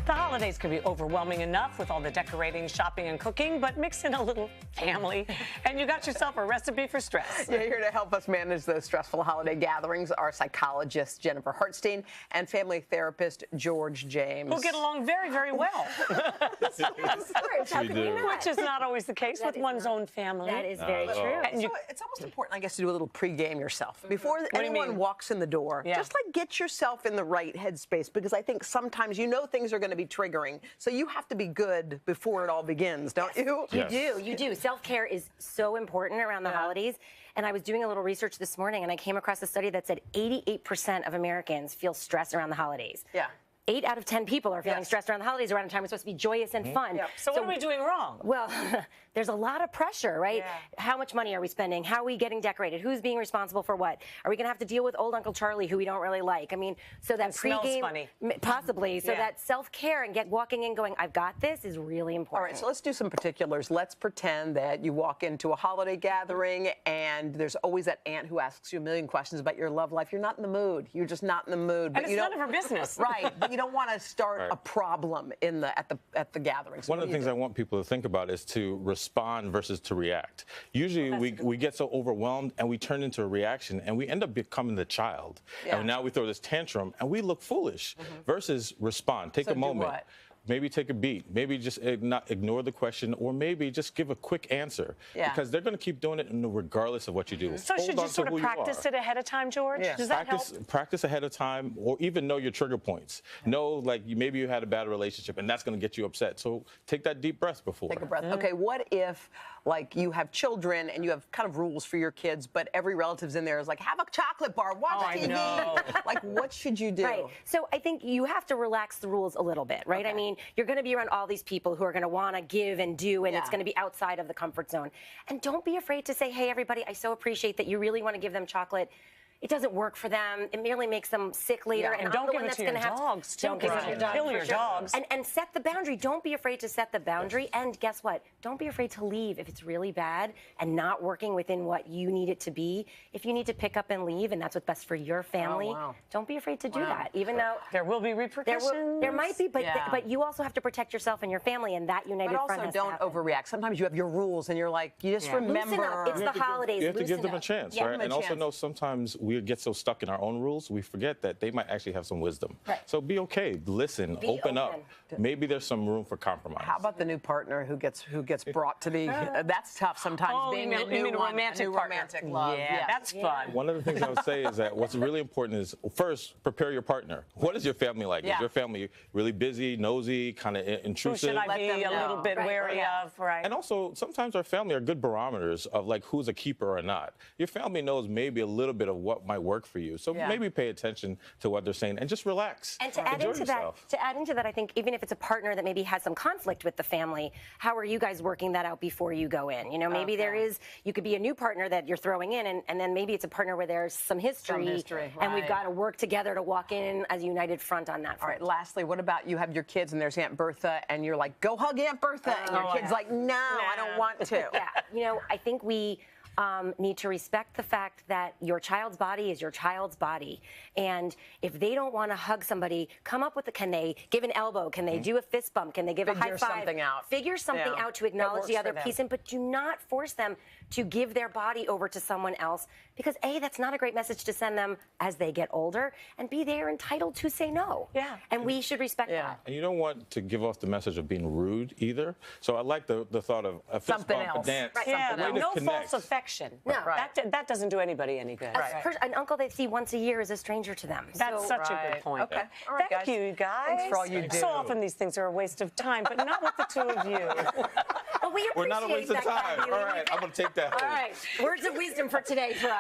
The holidays can be overwhelming enough with all the decorating, shopping, and cooking, but mix in a little family, and you got yourself a recipe for stress. Yeah, here to help us manage those stressful holiday gatherings are psychologist Jennifer Hartstein and family therapist George James. Who get along very, very well. Of course, how could we not? Which is not always the case with one's own family. That is very true. And So it's almost important, I guess, to do a little pregame yourself. Before do you anyone mean? walks in the door, Yeah. just like get yourself in the right headspace, because I think sometimes you know things are going to be triggering, so you have to be good before it all begins, don't you? You do. Self-care is so important around the holidays. And I was doing a little research this morning, and I came across a study that said 88% of Americans feel stressed around the holidays. Yeah. 8 out of 10 people are feeling Yes. stressed around the holidays, around a time it's supposed to be joyous and fun. Yeah. So what are we doing wrong? Well, there's a lot of pressure, right? Yeah. How much money are we spending? How are we getting decorated? Who's being responsible for what? Are we going to have to deal with old Uncle Charlie, who we don't really like? I mean, so that It smells pregame, funny. possibly. So Yeah. that self-care and walking in going, I've got this, is really All important. right, so let's do some particulars. Let's pretend that you walk into a holiday gathering and there's always that aunt who asks you a million questions about your love life. You're not in the mood. You're just not in the mood. And it's you none don't- of her business. Right, but you don't want to start Right. a problem at the gathering. So One what of the do you things do? I want people to think about is to respond versus to react. Usually we get so overwhelmed and we turn into a reaction and we end up becoming the child. Yeah. And now we throw this tantrum and we look foolish versus respond. Take So a do moment. what? Maybe take a beat. Maybe just not ignore the question, or maybe just give a quick answer. Yeah. Because they're going to keep doing it regardless of what you do. So Hold should you on to sort of who you practice are. it ahead of time, George? Yeah. Does that help? Practice ahead of time, or even know your trigger points. Know, like, maybe you had a bad relationship and that's going to get you upset. So take that deep breath before. Take a breath. Okay, what if, like, you have children and you have kind of rules for your kids, but every relative's in there is like, have a chocolate bar, watch Oh, I TV. know. Like, what should you do? Right. So I think you have to relax the rules a little bit, right? Okay. I mean, you're going to be around all these people who are going to want to give and do, and it's Yeah. going to be outside of the comfort zone. And don't be afraid to say, hey, everybody, I so appreciate that you really want to give them chocolate. It doesn't work for them. It merely makes them sick later. Yeah. And And don't I'm the give one it that's to your gonna have dogs, too, Don't give it to right. your dog. Kill for your sure. dogs. And set the boundary. Don't be afraid to set the boundary. And guess what? Don't be afraid to leave if it's really bad and not working within what you need it to be. If you need to pick up and leave, and that's what's best for your family, wow. don't be afraid to do that. Even though There will be repercussions. there might be, but Yeah. but you also have to protect yourself and your family, and that united But front also has to don't happen. overreact. Sometimes you have your rules and you're like, you just Yeah. remember. Loosen up. It's the holidays. You have to give Loosen them a up. chance, Yeah. right? Give them And a also chance. know sometimes we get so stuck in our own rules, we forget that they might actually have some wisdom. Right. So be okay, listen, Be open up. open. Maybe there's some room for compromise. How about the new partner who gets brought to the? That's tough sometimes. Oh, being you the mean new a one, romantic new partner. romantic love. Yeah, Yes. that's fun. One of the things I would say is that what's really important is, first, prepare your partner. What is your family like? Yeah. Is your family really busy, nosy, kind of Who intrusive? should I Let be them a little know. bit Right. wary Yeah. of? Right. And also, sometimes our family are good barometers of like who's a keeper or not. Your family knows maybe a little bit of what might work for you. So Yeah. maybe pay attention to what they're saying and just relax. And to add Enjoy into yourself. that, I think even if it's a partner that maybe has some conflict with the family, how are you guys working that out before you go in? You know, maybe you could be a new partner that you're throwing in, and then maybe it's a partner where there's some history, and we've right. got to work together to walk in as a united front on that All front. right. Lastly, what about you have your kids and there's Aunt Bertha and you're like, go hug Aunt Bertha, and your kid's like, no, I don't want to. Yeah, you know, I think we need to respect the fact that your child's body is your child's body. And if they don't want to hug somebody, come up with can they give an elbow? Can they do a fist bump? Can they give a high Figure five? something out. Figure something Yeah. out to acknowledge the works other for them. piece, but do not force them to give their body over to someone else, because A, that's not a great message to send them as they get older, and B, they are entitled to say no. Yeah. And we should respect Yeah. that. And you don't want to give off the message of being rude either. So I like the thought of a fist Something bump, else. a dance, Right. Yeah, a way but to no connect. false affection. No. Right. That doesn't do anybody any good. An uncle they see once a year is a stranger to them. That's So- such a Right. good point. Okay. All right, Thank guys. you, guys. Thanks for all you do. So often these things are a waste of time, but not with the two of you. But we We're not a appreciate waste of that, time. Kathy. All right, I'm going to take that home. All right. Words of wisdom for today for us.